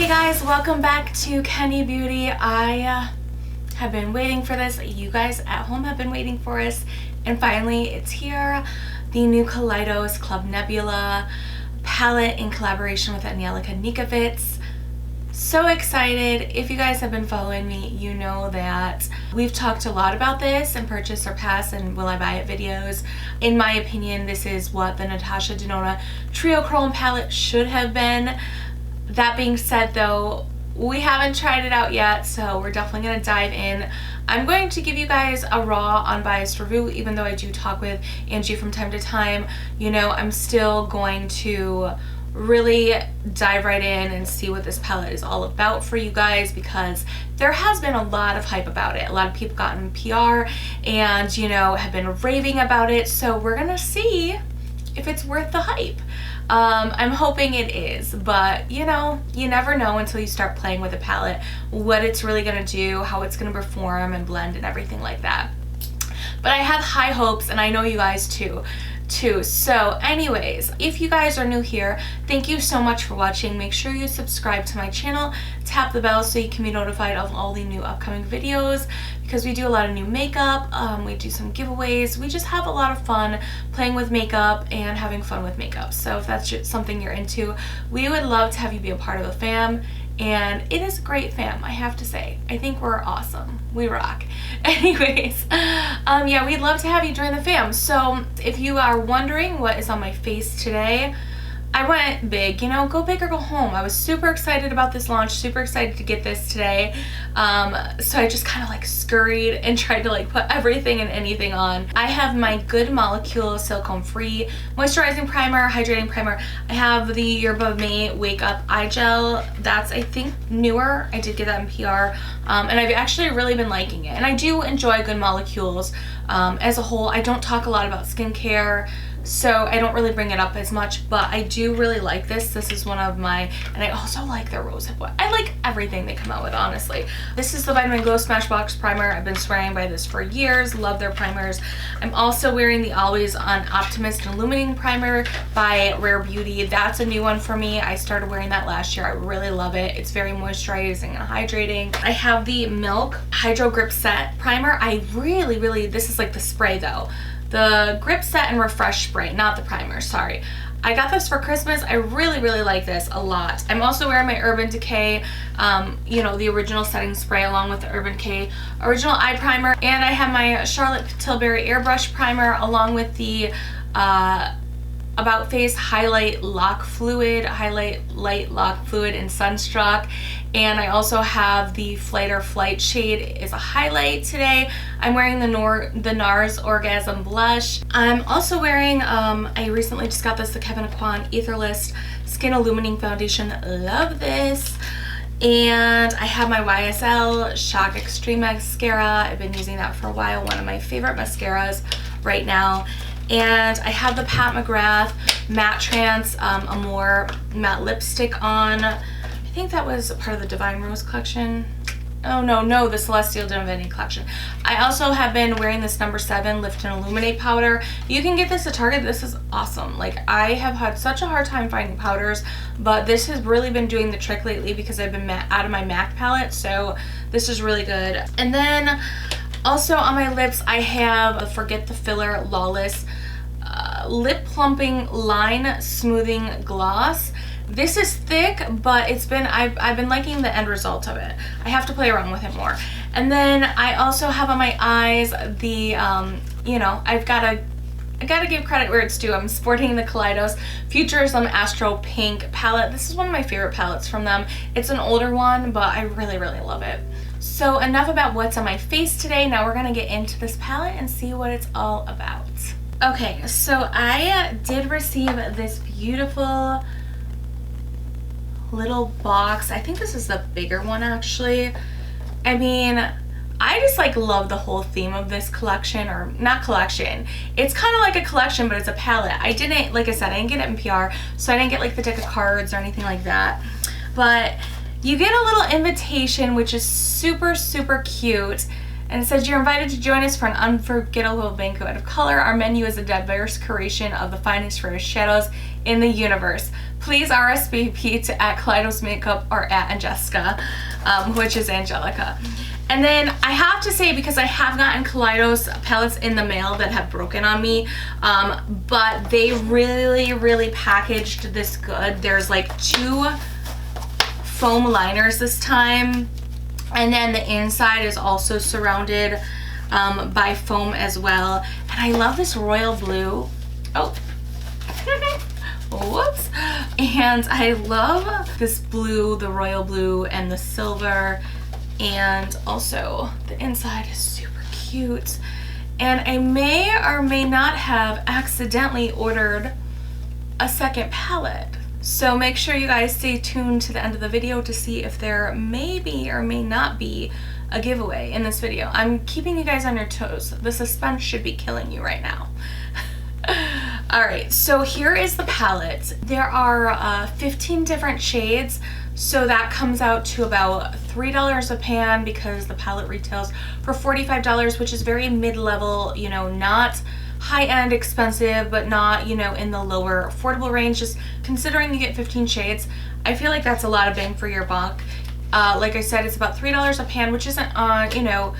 Hey guys, welcome back to Kendi Beauty. I have been waiting for this. You guys at home have been waiting for us, and finally it's here. The new Kaleidos Club Nebula palette in collaboration with Angelica Nyqvist. So excited. If you guys have been following me, you know that we've talked a lot about this and purchase or pass and will I buy it videos. In my opinion, this is what the Natasha Denona Trio Chrome palette should have been. That being said though, we haven't tried it out yet, so we're definitely going to dive in. I'm going to give you guys a raw, unbiased review, even though I do talk with Angie from time to time. You know, I'm still going to really dive right in and see what this palette is all about for you guys, because there has been a lot of hype about it. A lot of people gotten PR and, you know, have been raving about it, so we're gonna see if it's worth the hype. I'm hoping it is, but you know, you never know until you start playing with a palette what it's really gonna do, how it's gonna perform and blend and everything like that. But I have high hopes, and I know you guys too. So anyways, if you guys are new here, thank you so much for watching. Make sure you subscribe to my channel, tap the bell so you can be notified of all the new upcoming videos, because we do a lot of new makeup, we do some giveaways, we just have a lot of fun playing with makeup and having fun with makeup. So if that's something you're into, we would love to have you be a part of the fam. And it is a great fam, I have to say. I think we're awesome. We rock. Anyways, yeah, we'd love to have you join the fam. So if you are wondering what is on my face today, I went big, you know, go big or go home. I was super excited about this launch, super excited to get this today. So I just kind of like scurried and tried to like put everything and anything on. I have my Good Molecule Silicone Free Moisturizing Primer, Hydrating Primer. I have the Yerba Mate Wake Up Eye Gel. That's, I think, newer. I did get that in PR. And I've actually really been liking it. And I do enjoy Good Molecules as a whole. I don't talk a lot about skincare, so I don't really bring it up as much, but I do really like this. This is one of my, and I also like their Rosehip one. I like everything they come out with, honestly. This is the Vitamin Glow Smashbox Primer. I've been swearing by this for years. Love their primers. I'm also wearing the Always On Optimist Illuminating Primer by Rare Beauty. That's a new one for me. I started wearing that last year. I really love it. It's very moisturizing and hydrating. I have the Milk Hydro Grip Set Primer. I really, this is like the spray though. The Grip Set and Refresh Spray, not the primer, sorry. I got this for Christmas. I really like this a lot. I'm also wearing my Urban Decay, you know, the original setting spray along with the Urban Decay original eye primer. And I have my Charlotte Tilbury Airbrush Primer along with the About Face Highlight Lock Fluid, Highlight Light Lock Fluid in Sunstruck. And I also have the Flight or Flight shade is a highlight today. I'm wearing the NARS Orgasm Blush. I'm also wearing, I recently just got this, the Kevyn Aucoin Etherless Skin Illuminating Foundation. Love this. And I have my YSL Shock Extreme Mascara. I've been using that for a while. One of my favorite mascaras right now. And I have the Pat McGrath Matte Trance Amore Matte Lipstick on. I think that was a part of the Divine Rose collection. Oh no, the Celestial Divinity collection. I also have been wearing this number 7 Lift and Illuminate powder. You can get this at Target. This is awesome. Like, I have had such a hard time finding powders, but this has really been doing the trick lately because I've been out of my MAC palette, so this is really good. And then also on my lips, I have the Forget the Filler Lawless Lip Plumping Line Smoothing Gloss. This is thick, but it's been, I've been liking the end result of it. I have to play around with it more. And then I also have on my eyes the, you know, I gotta give credit where it's due. I'm sporting the Kaleidos Futurism Astro Pink palette. This is one of my favorite palettes from them. It's an older one, but I really love it. So enough about what's on my face today. Now we're gonna get into this palette and see what it's all about. Okay, so I did receive this beautiful little box. I think this is the bigger one actually. I mean, I just like love the whole theme of this collection, or not collection. It's kind of like a collection, but it's a palette. I didn't, like I said, I didn't get it in PR, so I didn't get like the deck of cards or anything like that. But you get a little invitation, which is super cute. And it says, you're invited to join us for an unforgettable banquet of color. Our menu is a diverse curation of the finest rare shadows in the universe. please RSVP to at Kaleidos Makeup or at Angelica, which is Angelica. And then I have to say, because I have gotten Kaleidos palettes in the mail that have broken on me, but they really packaged this good. There's like 2 foam liners this time, and then the inside is also surrounded by foam as well. And I love this royal blue. Oh. Whoops. And I love this blue, the royal blue, and the silver. And also the inside is super cute. And I may or may not have accidentally ordered a second palette. So make sure you guys stay tuned to the end of the video to see if there may be or may not be a giveaway in this video. I'm keeping you guys on your toes. The suspense should be killing you right now. Alright, so here is the palette. There are 15 different shades, so that comes out to about $3 a pan because the palette retails for $45, which is very mid-level, you know, not high-end expensive, but not, you know, in the lower affordable range. Just considering you get 15 shades, I feel like that's a lot of bang for your buck. Like I said, it's about $3 a pan, which isn't on, you know,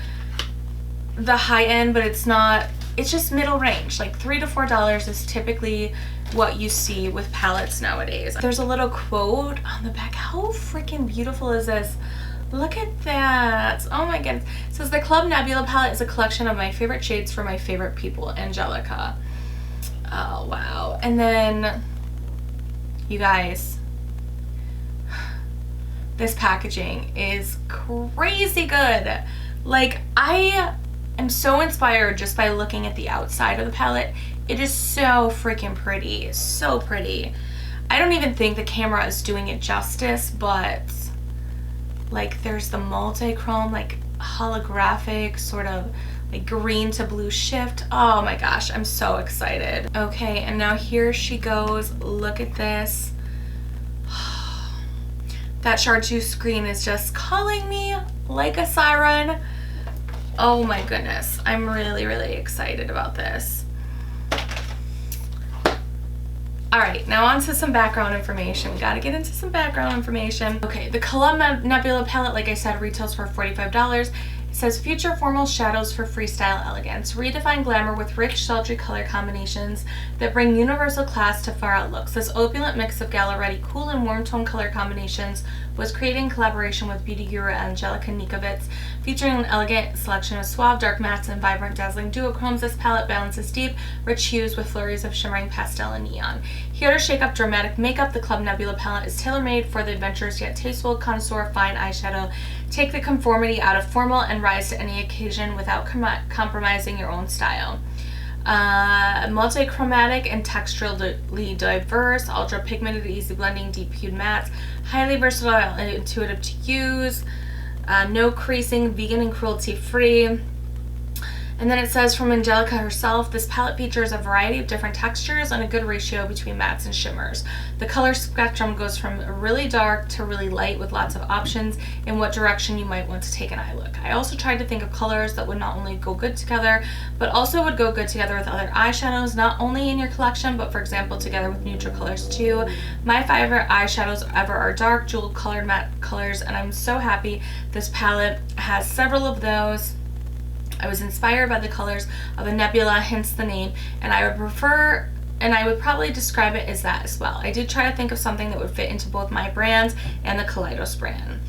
the high end, but it's not, it's just middle range. Like $3 to $4 is typically what you see with palettes nowadays. There's a little quote on the back. How freaking beautiful is this? Look at that. Oh my goodness. It says the Club Nebula palette is a collection of my favorite shades for my favorite people, Angelica. Oh wow. And then you guys, this packaging is crazy good. Like, I am so inspired just by looking at the outside of the palette. It is so freaking pretty. So pretty. I don't even think the camera is doing it justice, but like there's the multi-chrome, like holographic sort of like green to blue shift. Oh my gosh, I'm so excited. Okay, and now here she goes. Look at this. That chartreuse screen is just calling me like a siren. Oh my goodness, I'm really excited about this. Alright, now on to some background information. We gotta get into some background information. Okay, the Club Nebula palette, like I said, retails for $45. It says future formal shadows for freestyle elegance. Redefine glamour with rich, sultry color combinations that bring universal class to far out looks. This opulent mix of gala-ready, cool and warm tone color combinations was created in collaboration with beauty guru Angelica Nyqvist, featuring an elegant selection of suave dark mattes and vibrant dazzling duochromes. This palette balances deep, rich hues with flurries of shimmering pastel and neon. Here to shake up dramatic makeup, the Club Nebula palette is tailor-made for the adventurous yet tasteful connoisseur fine eyeshadow. Take the conformity out of formal and rise to any occasion without compromising your own style. Multi-chromatic and texturally diverse, ultra pigmented, easy blending, deep hued mattes, highly versatile and intuitive to use, no creasing, vegan and cruelty free. And then it says from Angelica herself, this palette features a variety of different textures and a good ratio between mattes and shimmers. The color spectrum goes from really dark to really light with lots of options in what direction you might want to take an eye look. I also tried to think of colors that would not only go good together, but also would go good together with other eyeshadows, not only in your collection, but for example, together with neutral colors too. My favorite eyeshadows ever are dark, jewel colored matte colors, and I'm so happy this palette has several of those. I was inspired by the colors of the Nebula, hence the name, and I would probably describe it as that as well. I did try to think of something that would fit into both my brand and the Kaleidos brand.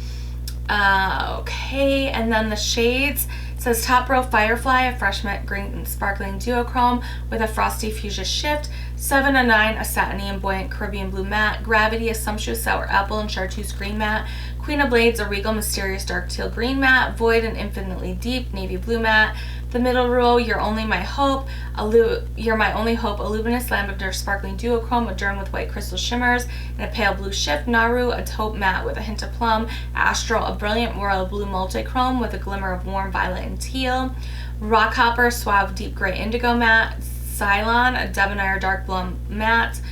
Okay, and then the shades. It says Top Row Firefly, a fresh matte green and sparkling duochrome with a frosty fuchsia shift. 7 and 9, a satiny and buoyant Caribbean blue matte. Gravity, a sumptuous sour apple and chartreuse green matte. Queen of Blades, a regal mysterious dark teal green matte. Void, an infinitely deep navy blue matte. The middle row, You're Only My Hope, You're My Only Hope, a luminous lavender sparkling duochrome adorned with white crystal shimmers and a pale blue shift. Naru, a taupe matte with a hint of plum. Astral, a brilliant royal blue multi-chrome with a glimmer of warm violet and teal. Rockhopper, suave deep gray indigo matte. Cylon, a debonair dark blonde matte.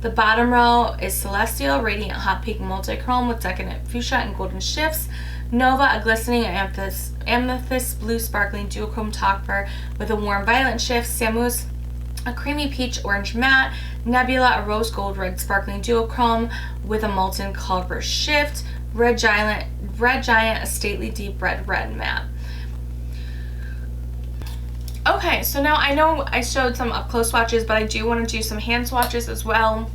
The bottom row is Celestial, radiant hot pink multi-chrome with decadent fuchsia and golden shifts. Nova, a glistening amethyst blue sparkling duochrome topper with a warm violet shift. Samus, a creamy peach orange matte, Nebula, a rose gold red sparkling duochrome with a molten color shift, red giant, a stately deep red matte. Okay, so now I know I showed some up close swatches, but I do want to do some hand swatches as well,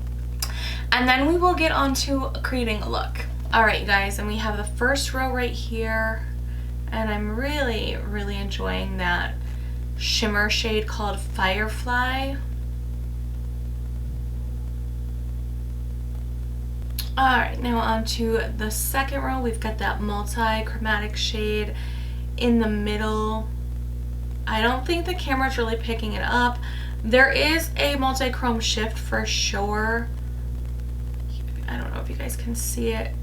and then we will get on to creating a look. All right, you guys, and we have the first row right here, and I'm really enjoying that shimmer shade called Firefly. Alright, now on to the second row. We've got that multi-chromatic shade in the middle. I don't think the camera's really picking it up. There is a multi-chrome shift for sure. I don't know if you guys can see it.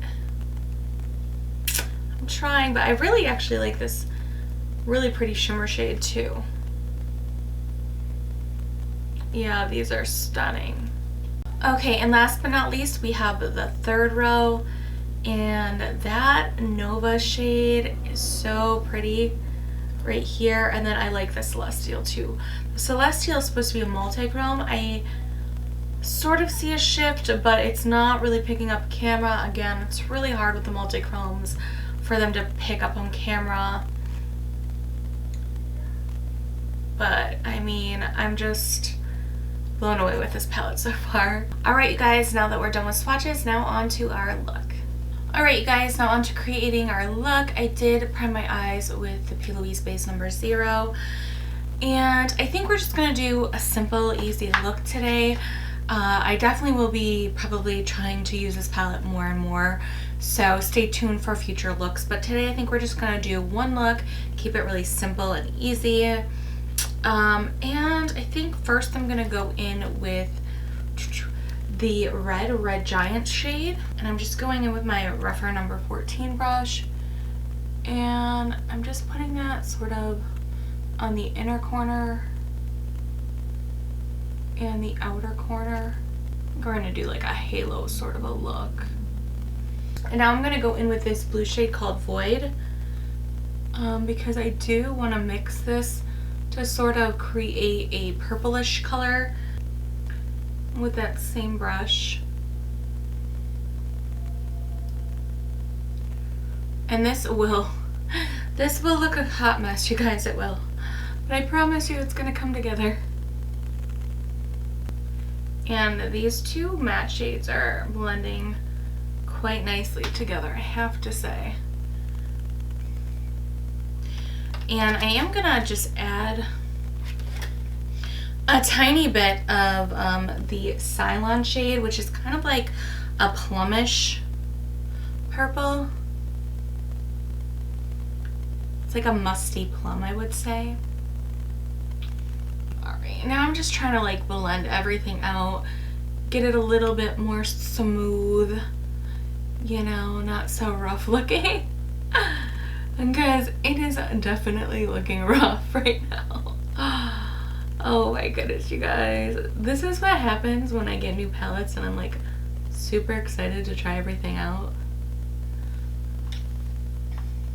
I'm trying, but I really actually like this really pretty shimmer shade too. Yeah, these are stunning. Okay, and last but not least, we have the third row, and that Nova shade is so pretty right here. And then I like the Celestial too. The Celestial is supposed to be a multi-chrome. I sort of see a shift, but it's not really picking up camera. Again, it's really hard with the multi-chromes for them to pick up on camera. But I mean, I'm just blown away with this palette so far. Alright, you guys, now that we're done with swatches, now on to our look. Alright, you guys, now on to creating our look. I did prime my eyes with the P. Louise base number 0, and I think we're just going to do a simple, easy look today. I definitely will be probably trying to use this palette more and more, so stay tuned for future looks. But today I think we're just going to do one look, keep it really simple and easy. And I think first I'm gonna go in with the red giant shade, and I'm just going in with my Refer number 14 brush, and I'm just putting that sort of on the inner corner and the outer corner. I'm going to do like a halo sort of a look. And now I'm gonna go in with this blue shade called Void, because I do want to mix this to sort of create a purplish color with that same brush. And this will look a hot mess, you guys, it will. But I promise you it's gonna come together. And these two matte shades are blending quite nicely together, I have to say. And I am gonna just add a tiny bit of the Cylon shade, which is kind of like a plumish purple. It's like a musty plum, I would say. Alright, now I'm just trying to like blend everything out, get it a little bit more smooth, you know, not so rough looking. Because it is definitely looking rough right now. Oh my goodness, you guys. This is what happens when I get new palettes and I'm like super excited to try everything out.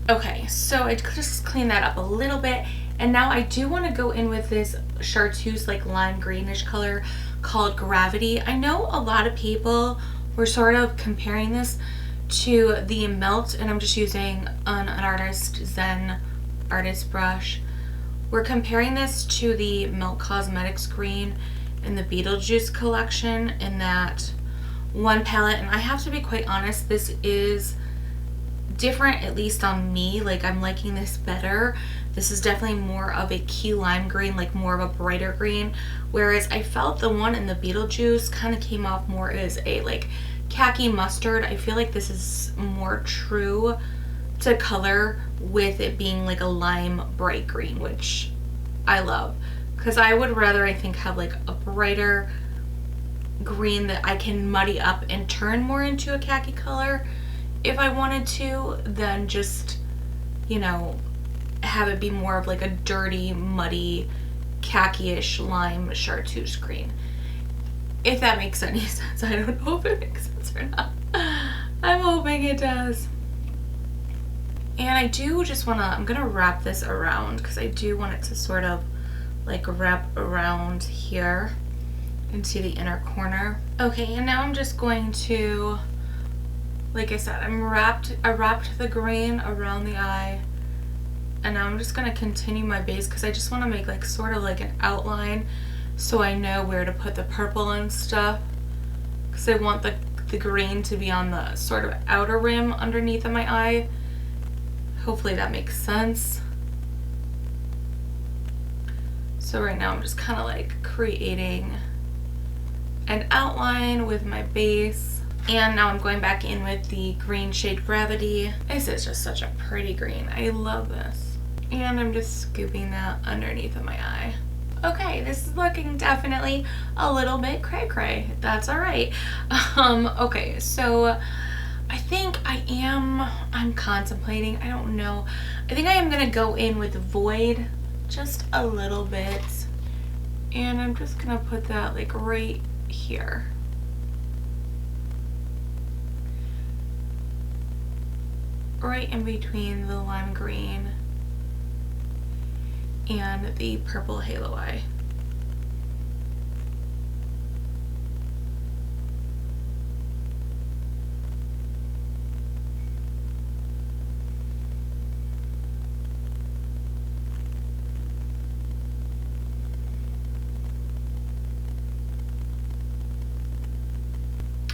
Okay, so I just cleaned that up a little bit, and now I do want to go in with this chartreuse like lime greenish color called Gravity. I know a lot of people were sort of comparing this to the Melt, and I'm just using an Artist Zen artist brush. We're comparing this to the Melt Cosmetics green in the Beetlejuice collection in that one palette, and I have to be quite honest, this is different, at least on me. Like, I'm liking this better. This is definitely more of a key lime green, like more of a brighter green, whereas I felt the one in the Beetlejuice kind of came off more as a like khaki mustard. I feel like this is more true to color with it being like a lime bright green, which I love, because I would rather, I think, have like a brighter green that I can muddy up and turn more into a khaki color if I wanted to, than just, you know, have it be more of like a dirty, muddy, khaki-ish lime chartreuse green. If that makes any sense. I don't know if it makes sense or not. I'm hoping it does. And I do just want to, I'm going to wrap this around because I do want it to sort of like wrap around here into the inner corner. Okay, and now I'm just going to, like I said, I wrapped the green around the eye, and now I'm just gonna continue my base because I just want to make like sort of like an outline so I know where to put the purple and stuff, because I want the green to be on the sort of outer rim underneath of my eye. Hopefully that makes sense. So right now I'm just kind of like creating an outline with my base, and now I'm going back in with the green shade Gravity. This is just such a pretty green. I love this. And I'm just scooping that underneath of my eye. Okay, this is looking definitely a little bit cray-cray. That's all right. Okay, so I think I'm contemplating, I don't know. I think I am gonna go in with Void just a little bit. And I'm just gonna put that like right here. Right in between the lime green and the purple halo eye.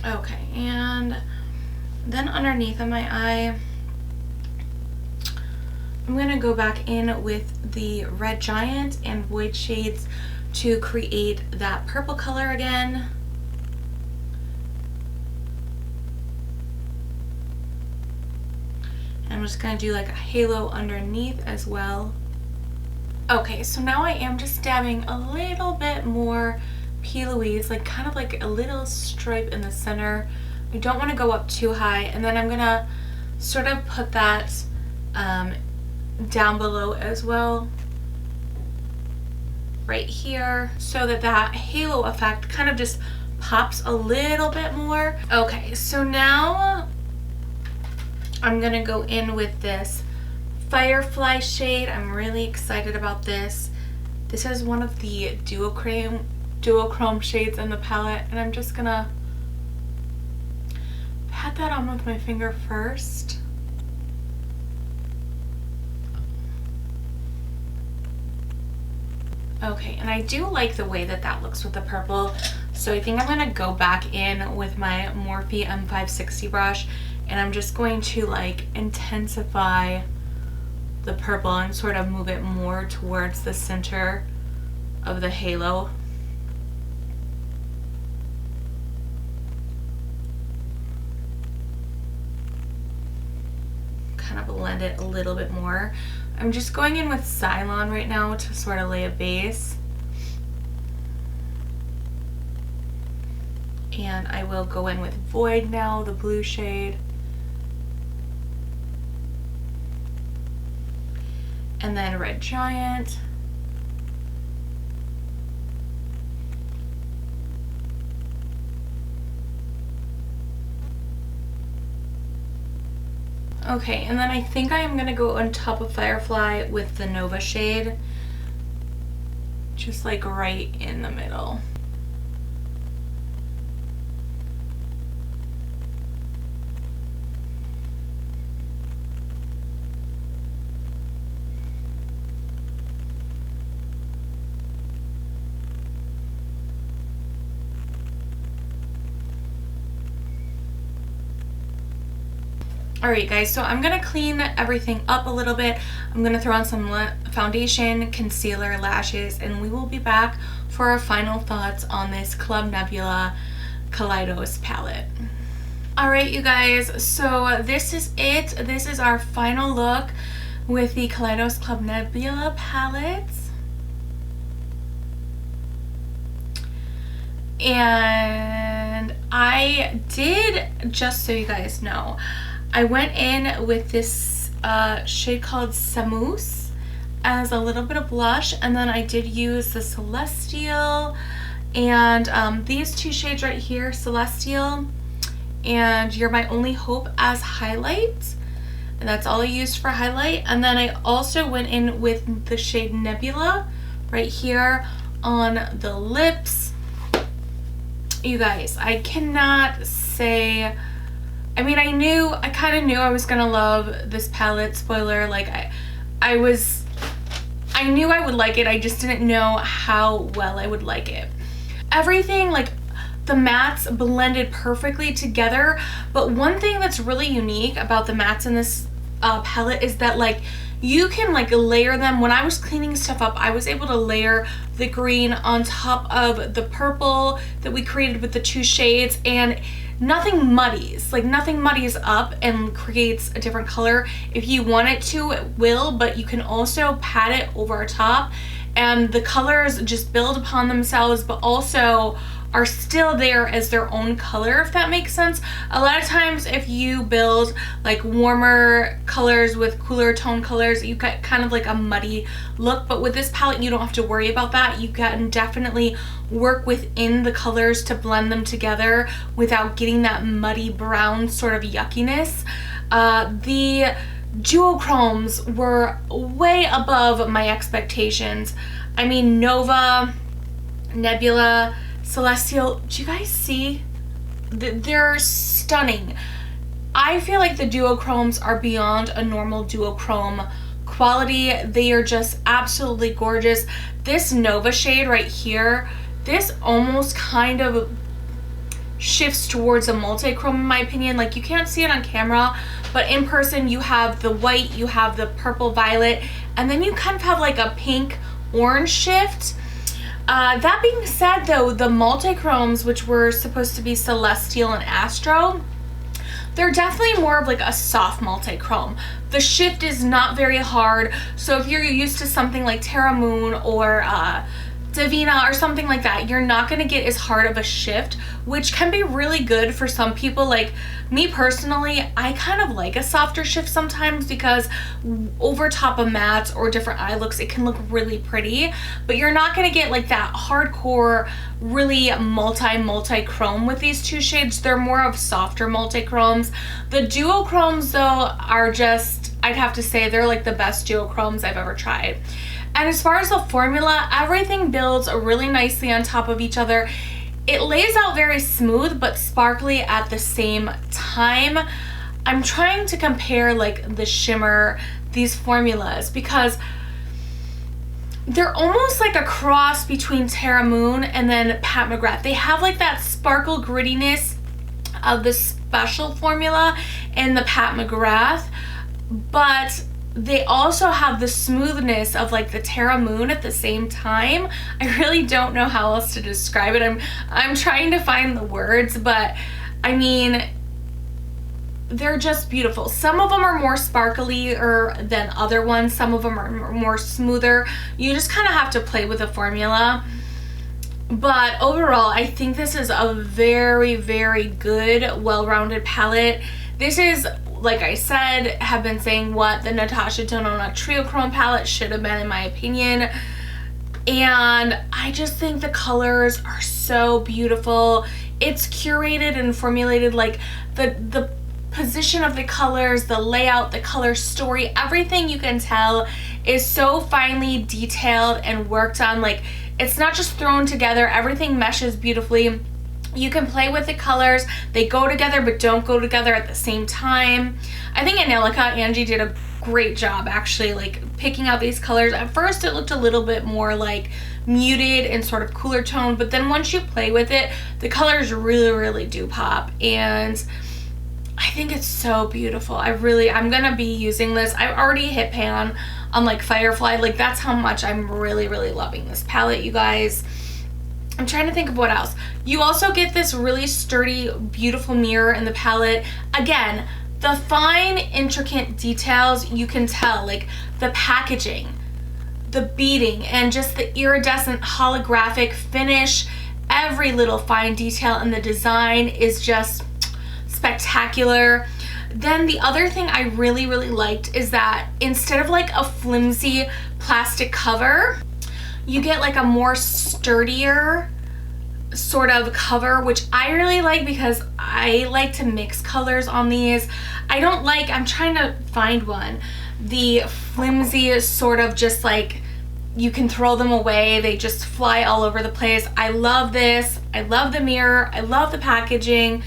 Okay, and then underneath of my eye, I'm going to go back in with the Red Giant and Void shades to create that purple color again. And I'm just going to do like a halo underneath as well. Okay, so now I am just dabbing a little bit more P. Louise, like kind of like a little stripe in the center. I don't want to go up too high, and then I'm going to sort of put that down below as well, right here, so that that halo effect kind of just pops a little bit more. Okay, so now I'm gonna go in with this Firefly shade. I'm really excited about this. This is one of the duochrome shades in the palette, and I'm just gonna pat that on with my finger first. Okay, and I do like the way that that looks with the purple, so I think I'm going to go back in with my Morphe M560 brush, and I'm just going to like intensify the purple and sort of move it more towards the center of the halo. Kind of blend it a little bit more. I'm just going in with Cylon right now to sort of lay a base. And I will go in with Void now, the blue shade. And then Red Giant. Okay, and then I think I am going to go on top of Firefly with the Nova shade, just like right in the middle. Alright guys, so I'm going to clean everything up a little bit. I'm going to throw on some foundation, concealer, lashes, and we will be back for our final thoughts on this Club Nebula Kaleidos palette. Alright you guys, so this is it. This is our final look with the Kaleidos Club Nebula palette. And I did, just so you guys know, I went in with this shade called Samoose as a little bit of blush, and then I did use the Celestial and these two shades right here, Celestial and You're My Only Hope, as highlight, and that's all I used for highlight. And then I also went in with the shade Nebula right here on the lips. You guys, I cannot say, I mean, I kind of knew I was gonna love this palette. Spoiler, like I knew I would like it. I just didn't know how well I would like it. Everything, like the mattes blended perfectly together, but one thing that's really unique about the mattes in this palette is that like you can like layer them. When I was cleaning stuff up, I was able to layer the green on top of the purple that we created with the 2 shades, and nothing muddies. Like nothing muddies up and creates a different color. If you want it to, it will, but you can also pat it over top and the colors just build upon themselves, but also are still there as their own color, if that makes sense. A lot of times if you build like warmer colors with cooler tone colors, you get kind of like a muddy look, but with this palette you don't have to worry about that. You can definitely work within the colors to blend them together without getting that muddy brown sort of yuckiness. The duochromes were way above my expectations. I mean, Nova, Nebula, Celestial, do you guys see? They're stunning. I feel like the duochromes are beyond a normal duochrome quality. They are just absolutely gorgeous. This Nova shade right here, this almost kind of shifts towards a multi-chrome in my opinion. Like you can't see it on camera, but in person you have the white, you have the purple violet, and then you kind of have like a pink orange shift. That being said though, the multi-chromes, which were supposed to be Celestial and Astro, they're definitely more of like a soft multi-chrome. The shift is not very hard, so if you're used to something like Terra Moon or Divina or something like that, you're not going to get as hard of a shift, which can be really good for some people. Like me personally, I kind of like a softer shift sometimes because over top of mattes or different eye looks, it can look really pretty, but you're not going to get like that hardcore really multi-chrome with these 2 shades. They're more of softer multi-chromes. The duochromes though are just, I'd have to say they're like the best duochromes I've ever tried. And as far as the formula, everything builds really nicely on top of each other. It lays out very smooth but sparkly at the same time. I'm trying to compare like the shimmer, these formulas, because they're almost like a cross between Terra Moon and then Pat McGrath. They have like that sparkle grittiness of the special formula and the Pat McGrath, but they also have the smoothness of like the Terra Moon at the same time. I really don't know how else to describe it. I'm trying to find the words, but I mean, they're just beautiful. Some of them are more sparkly than other ones. Some of them are more smoother. You just kind of have to play with the formula. But overall, I think this is a very, very good, well-rounded palette. This is, like I said, have been saying what the Natasha Denona Triochrome palette should have been in my opinion. And I just think the colors are so beautiful. It's curated and formulated, like the position of the colors, the layout, the color story, everything you can tell is so finely detailed and worked on. Like it's not just thrown together, everything meshes beautifully. You can play with the colors. They go together but don't go together at the same time. I think Angelica, Angie did a great job actually like picking out these colors. At first it looked a little bit more like muted and sort of cooler tone, but then once you play with it, the colors really, really do pop. And I think it's so beautiful. I'm gonna be using this. I've already hit pan on like Firefly. Like that's how much I'm really, really loving this palette, you guys. I'm trying to think of what else. You also get this really sturdy, beautiful mirror in the palette. Again, the fine, intricate details you can tell, like the packaging, the beading, and just the iridescent holographic finish. Every little fine detail in the design is just spectacular. Then the other thing I really, really liked is that instead of like a flimsy plastic cover, you get like a more sturdier sort of cover, which I really like because I like to mix colors on these. I'm trying to find one, the flimsy sort of just like you can throw them away. They just fly all over the place. I love this. I love the mirror. I love the packaging.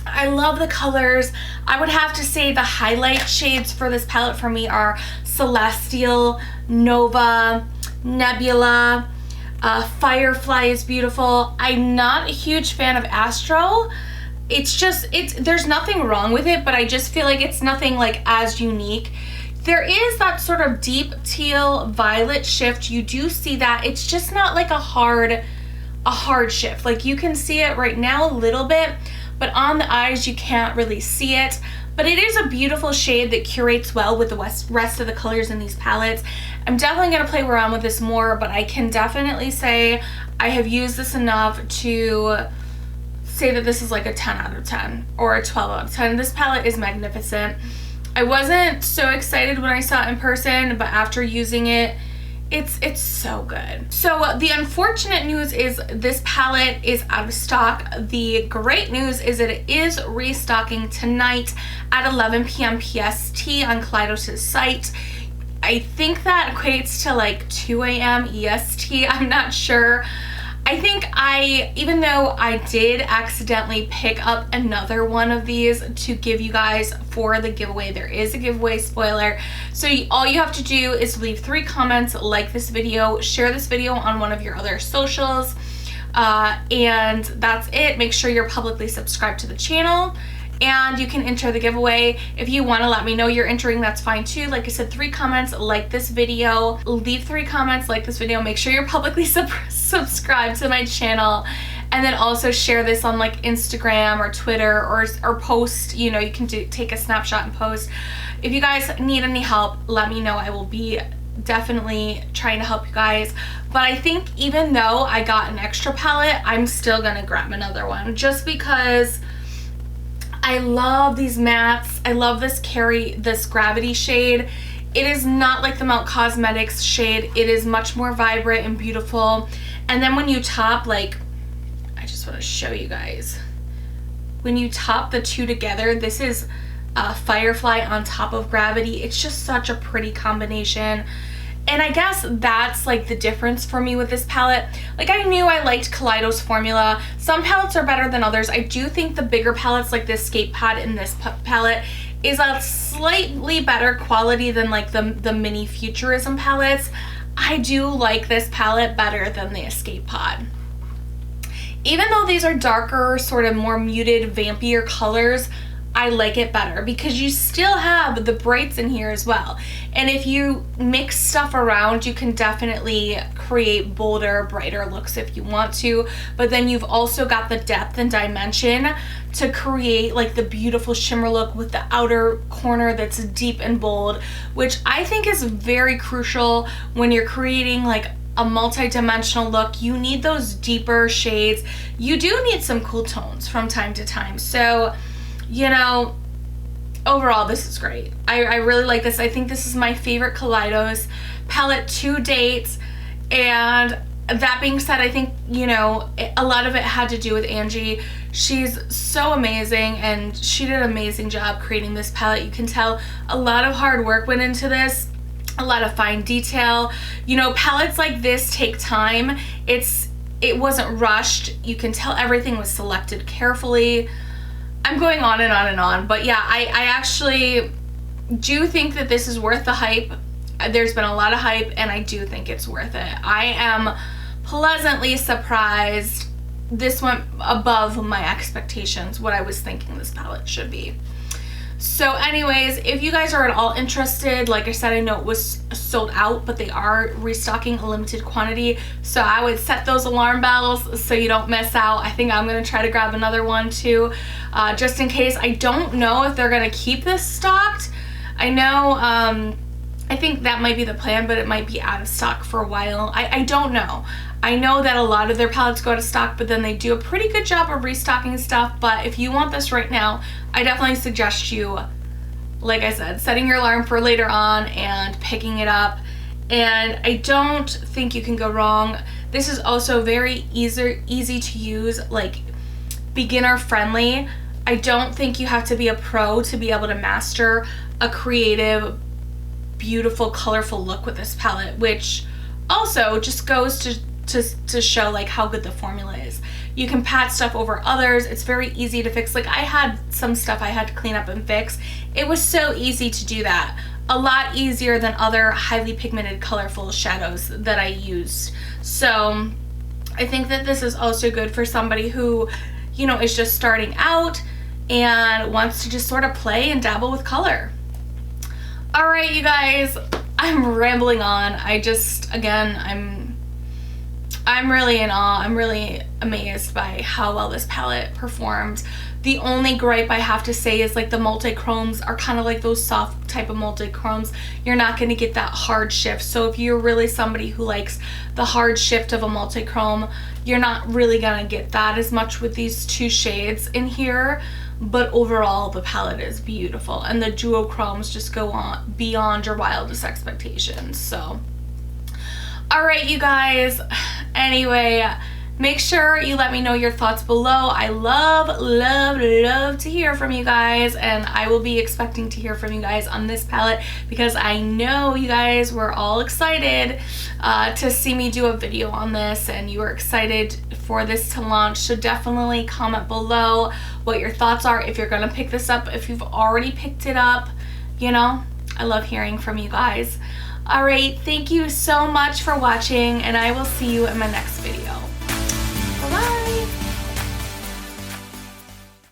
I love the colors. I would have to say the highlight shades for this palette for me are Celestial, Nova, Nebula, Firefly is beautiful. I'm not a huge fan of Astro. There's nothing wrong with it, but I just feel like it's nothing like as unique. There is that sort of deep teal violet shift. You do see that. It's just not like a hard shift. Like you can see it right now a little bit, but on the eyes you can't really see it. But it is a beautiful shade that curates well with the rest of the colors in these palettes. I'm definitely going to play around with this more, but I can definitely say I have used this enough to say that this is like a 10 out of 10 or a 12 out of 10. This palette is magnificent. I wasn't so excited when I saw it in person, but after using it, it's so good. So the unfortunate news is this palette is out of stock. The great news is that it is restocking tonight at 11 p.m. PST on Kaleidos' site. I think that equates to like 2 a.m. EST. I'm not sure. I think even though I did accidentally pick up another one of these to give you guys for the giveaway, there is a giveaway spoiler. So all you have to do is leave 3 comments, like this video, share this video on one of your other socials, and that's it. Make sure you're publicly subscribed to the channel, and you can enter the giveaway. If you want to let me know you're entering, that's fine too. Like I said, 3 comments, like this video, leave 3 comments, like this video, make sure you're publicly subscribed to my channel, and then also share this on like Instagram or Twitter or post. You know, you can take a snapshot and post. If you guys need any help, let me know. I will be definitely trying to help you guys. But I think even though I got an extra palette, I'm still gonna grab another one just because I love these mattes. I love this Gravity shade. It is not like the Melt Cosmetics shade. It is much more vibrant and beautiful. And then when you top, like, I just want to show you guys. When you top the two together, this is Firefly on top of Gravity. It's just such a pretty combination. And I guess that's like the difference for me with this palette. Like I knew I liked Kaleidos formula. Some palettes are better than others. I do think the bigger palettes like this Escape Pod and this palette is a slightly better quality than like the mini Futurism palettes. I do like this palette better than the Escape Pod. Even though these are darker, sort of more muted, vampier colors, I like it better because you still have the brights in here as well. And if you mix stuff around, you can definitely create bolder, brighter looks if you want to. But then you've also got the depth and dimension to create like the beautiful shimmer look with the outer corner that's deep and bold, which I think is very crucial when you're creating like a multi-dimensional look. You need those deeper shades. You do need some cool tones from time to time. So, you know, overall this is great. I really like this. I think this is my favorite Kaleidos palette to date. And that being said, I think, you know, a lot of it had to do with Angie. She's so amazing and she did an amazing job creating this palette. You can tell a lot of hard work went into this, a lot of fine detail. You know, palettes like this take time. It wasn't rushed. You can tell everything was selected carefully. I'm going on and on and on, but yeah, I actually do think that this is worth the hype. There's been a lot of hype and I do think it's worth it. I am pleasantly surprised. This went above my expectations, what I was thinking this palette should be. So anyways, if you guys are at all interested, like I said, I know it was sold out, but they are restocking a limited quantity. So I would set those alarm bells so you don't miss out. I think I'm going to try to grab another one too, just in case. I don't know if they're going to keep this stocked. I know, I think that might be the plan, but it might be out of stock for a while. I don't know. I know that a lot of their palettes go out of stock, but then they do a pretty good job of restocking stuff. But if you want this right now, I definitely suggest you, like I said, setting your alarm for later on and picking it up. And I don't think you can go wrong. This is also very easy to use, like beginner friendly. I don't think you have to be a pro to be able to master a creative, beautiful, colorful look with this palette, which also just goes to show like how good the formula is. You can pat stuff over others. It's very easy to fix. Like I had some stuff I had to clean up and fix. It was so easy to do that. A lot easier than other highly pigmented colorful shadows that I used. So I think that this is also good for somebody who, you know, is just starting out and wants to just sort of play and dabble with color. All right, you guys, I'm rambling on. I just, again, I'm really in awe. I'm really amazed by how well this palette performed. The only gripe I have to say is like the multi-chromes are kind of like those soft type of multi-chromes. You're not going to get that hard shift. So if you're really somebody who likes the hard shift of a multi-chrome, you're not really going to get that as much with these two shades in here. But overall, the palette is beautiful. And the duochromes just go on beyond your wildest expectations. So, all right, you guys. Anyway, make sure you let me know your thoughts below. I love to hear from you guys, and I will be expecting to hear from you guys on this palette because I know you guys were all excited to see me do a video on this, and you were excited for this to launch. So definitely comment below what your thoughts are if you're gonna pick this up, if you've already picked it up. You know, I love hearing from you guys. All right, thank you so much for watching, and I will see you in my next video.